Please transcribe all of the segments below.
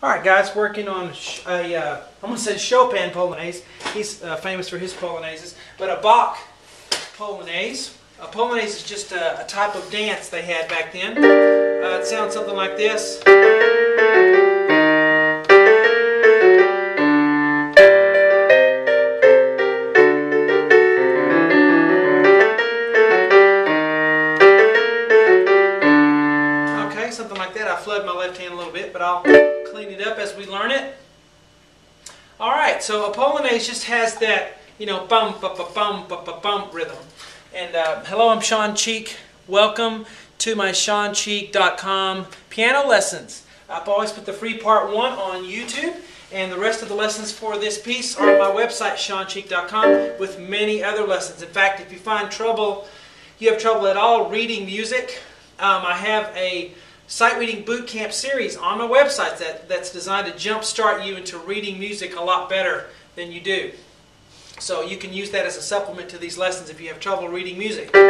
Alright guys, working on I almost said Chopin Polonaise. He's famous for his Polonaises. But a Bach Polonaise. A Polonaise is just a type of dance they had back then. It sounds something like this. Okay, something like that. I flood my left hand a little bit, but I'll clean it up as we learn it. Alright, so a Polonaise just has that, you know, bum, ba, ba, bum, ba, ba, bum rhythm. And hello, I'm Sean Cheek. Welcome to my SeanCheek.com piano lessons. I've always put the free part 1 on YouTube, and the rest of the lessons for this piece are on my website, SeanCheek.com, with many other lessons. In fact, if you have trouble at all reading music, I have a sight reading boot camp series on my website that's designed to jumpstart you into reading music a lot better than you do. So you can use that as a supplement to these lessons if you have trouble reading music. But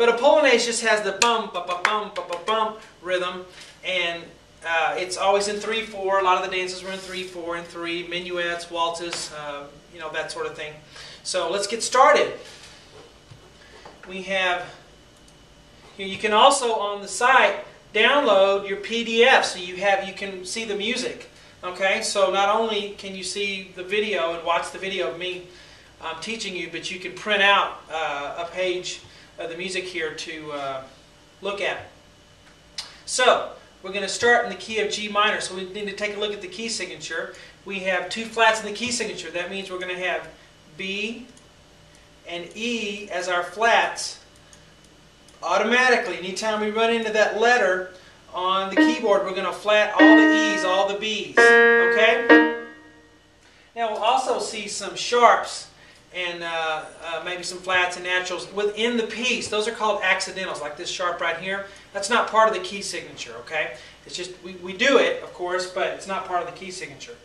a Polonaise just has the bum, ba, ba, bum, ba, ba, bum rhythm, and it's always in 3/4. A lot of the dances were in 3/4 and 3, minuets, waltzes, you know, that sort of thing. So let's get started. We have here, you can also on the site download your PDF so you can see the music. Okay, so not only can you see the video and watch the video of me teaching you, but you can print out a page of the music here to look at. So we're going to start in the key of G minor. So we need to take a look at the key signature. We have 2 flats in the key signature. That means we're going to have B and E as our flats. Automatically, anytime we run into that letter on the keyboard, we're going to flat all the E's, all the B's. Okay? Now we'll also see some sharps and maybe some flats and naturals within the piece. Those are called accidentals, like this sharp right here. That's not part of the key signature, okay? It's just, we do it, of course, but it's not part of the key signature.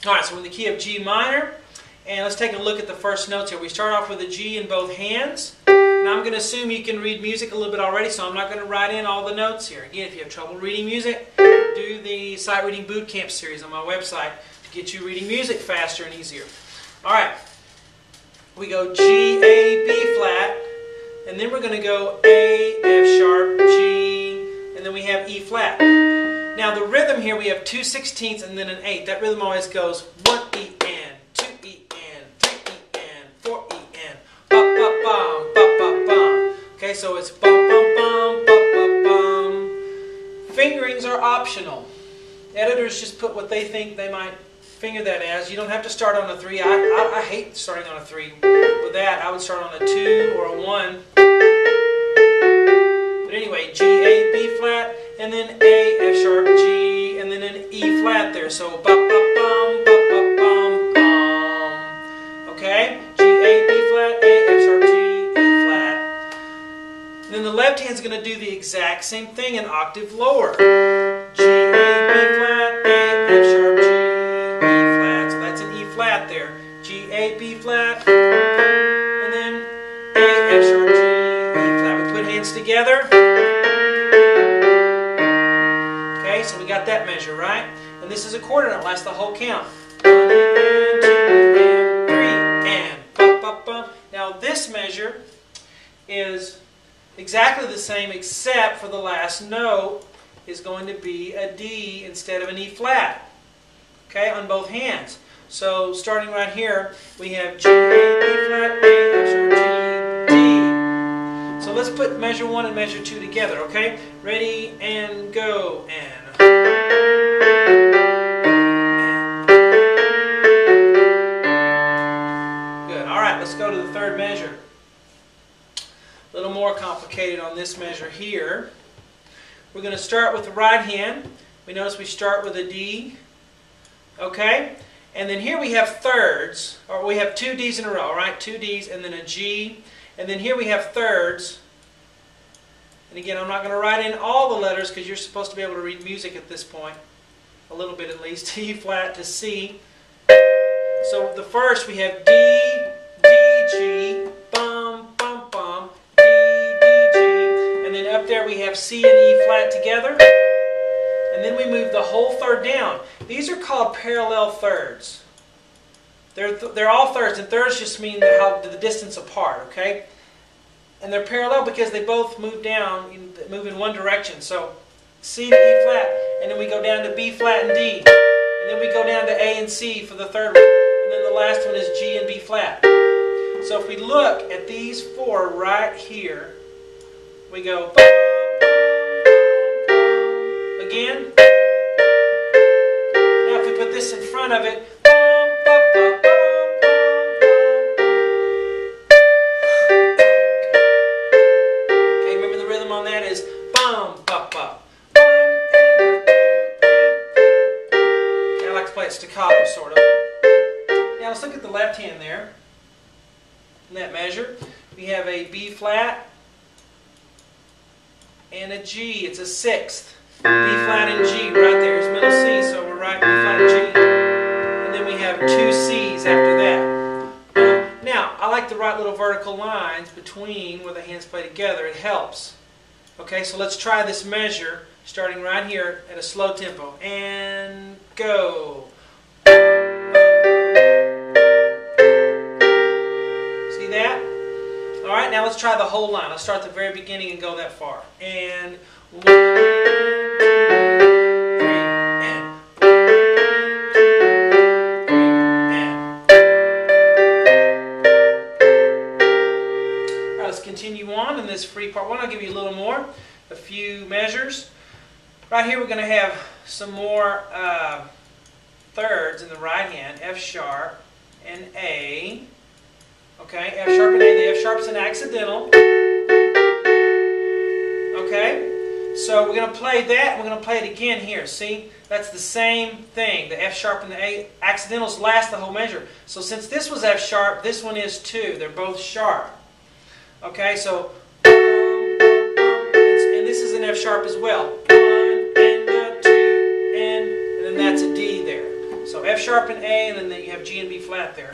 Alright, so we're in the key of G minor, and let's take a look at the first notes here. We start off with a G in both hands. And I'm going to assume you can read music a little bit already, so I'm not going to write in all the notes here. Again, if you have trouble reading music, do the Sight Reading Boot Camp series on my website to get you reading music faster and easier. Alright, we go G, A, B flat, and then we're going to go A, F sharp, G, and then we have E flat. Now the rhythm here, we have 2/16 and then an 8. That rhythm always goes 1 E, N, 2 E, N, 3 E, N, 4 E, N, ba, ba, bum, ba, ba, bum. Okay, so it's bum, bum, bum, ba, ba, bum. Fingerings are optional. Editors just put what they think they might finger that as. You don't have to start on a 3. I hate starting on a 3. With that, I would start on a 2 or a 1. But anyway, G, A, B flat, and then A, F sharp, G, and then an E flat there. So ba, ba, bum, ba, ba, bum, bum. Okay? G, A, B flat, A, F sharp, G, E flat. And then the left hand's going to do the exact same thing, an octave lower. G, A, B flat, A, F sharp, G, flat there. G, A, B flat, and then A, F sharp, G, E flat. We put hands together. Okay, so we got that measure, right? And this is a quarter note, lasts the whole count. 1 and 2 and 3 and ba, ba, ba. Now this measure is exactly the same except for the last note is going to be a D instead of an E flat. Okay, on both hands. So starting right here, we have G, A, B flat, A, F sharp, G, D. So let's put measure 1 and measure 2 together, okay? Ready and go, and. Good, alright, let's go to the third measure. A little more complicated on this measure here. We're going to start with the right hand. We notice we start with a D, okay? And then here we have thirds, or we have 2 Ds in a row, right? 2 Ds and then a G. And then here we have thirds. And again, I'm not going to write in all the letters because you're supposed to be able to read music at this point. A little bit at least. E flat to C. So the first we have D, D, G, bum, bum, bum, D, D, G. And then up there we have C and E flat together. and then we move the whole third down. These are called parallel thirds. They're all thirds, and thirds just mean the distance apart, okay? And they're parallel because they both move down, move in one direction. So C to E flat, and then we go down to B flat and D, and then we go down to A and C for the third one, and then the last one is G and B flat. So if we look at these four right here, we go bum, bum, bum, again. Now if we put this in front of it, bum, bum, bum, bum. On that is bum, bum, bum. Okay, I like to play it staccato, sort of. Now let's look at the left hand there. In that measure, we have a B flat and a G. It's a sixth. B flat and G right there is middle C, so we're right B flat and G. And then we have two C's after that. Now, I like to write little vertical lines between where the hands play together. It helps. Okay, so let's try this measure, starting right here at a slow tempo. And go. See that? Alright, now let's try the whole line. Let's start at the very beginning and go that far. And 1, 2, 3, and 1, 2, 3, and. Alright, let's continue on in this free part 1. I'll give you a little more. A few measures. Right here we're going to have some more thirds in the right hand, F sharp and A. Okay, F sharp and A. The F sharp's an accidental. Okay, so we're going to play that, and we're going to play it again here. See, that's the same thing. The F sharp and the A accidentals last the whole measure. So since this was F sharp, this one is too. They're both sharp. Okay, so this is an F sharp as well. 1 and a 2 and then that's a D there. So F sharp and A, and then you have G and B flat there.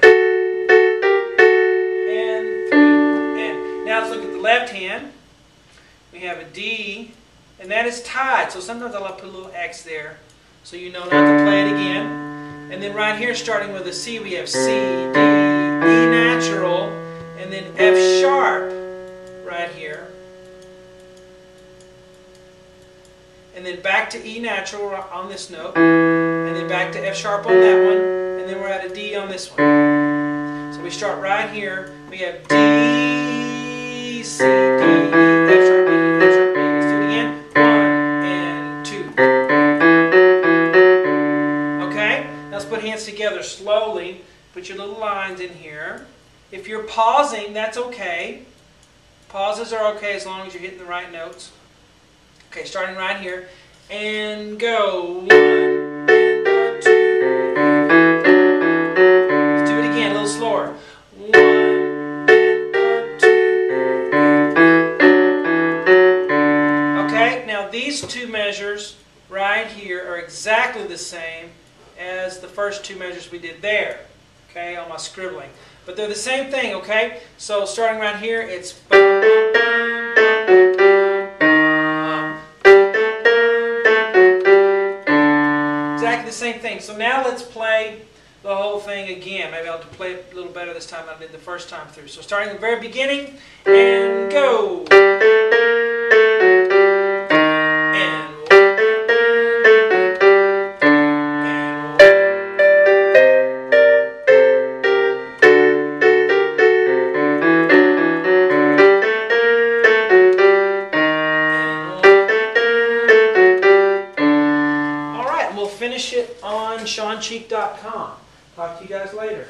And 3 and. Now let's look at the left hand. We have a D, and that is tied. So sometimes I like to put a little X there so you know not to play it again. And then right here, starting with a C, we have C, D, E natural, and then F sharp right here. And then back to E natural on this note, and then back to F sharp on that one, and then we're at a D on this one. So we start right here. We have D, C, D, E, F sharp, E, F sharp, E. Let's do it again. 1 and 2. Okay? Now let's put hands together slowly. Put your little lines in here. If you're pausing, that's okay. Pauses are okay as long as you're hitting the right notes. Okay, starting right here, and go. 1 and 2. Let's do it again, a little slower. 1 and 2. Okay, now these two measures right here are exactly the same as the first two measures we did there. Okay, on my scribbling, but they're the same thing. Okay, so starting right here, it's. The same thing. So now let's play the whole thing again. Maybe I'll play it a little better this time than I did the first time through. So starting at the very beginning, and go. And finish it on SeanCheek.com. Talk to you guys later.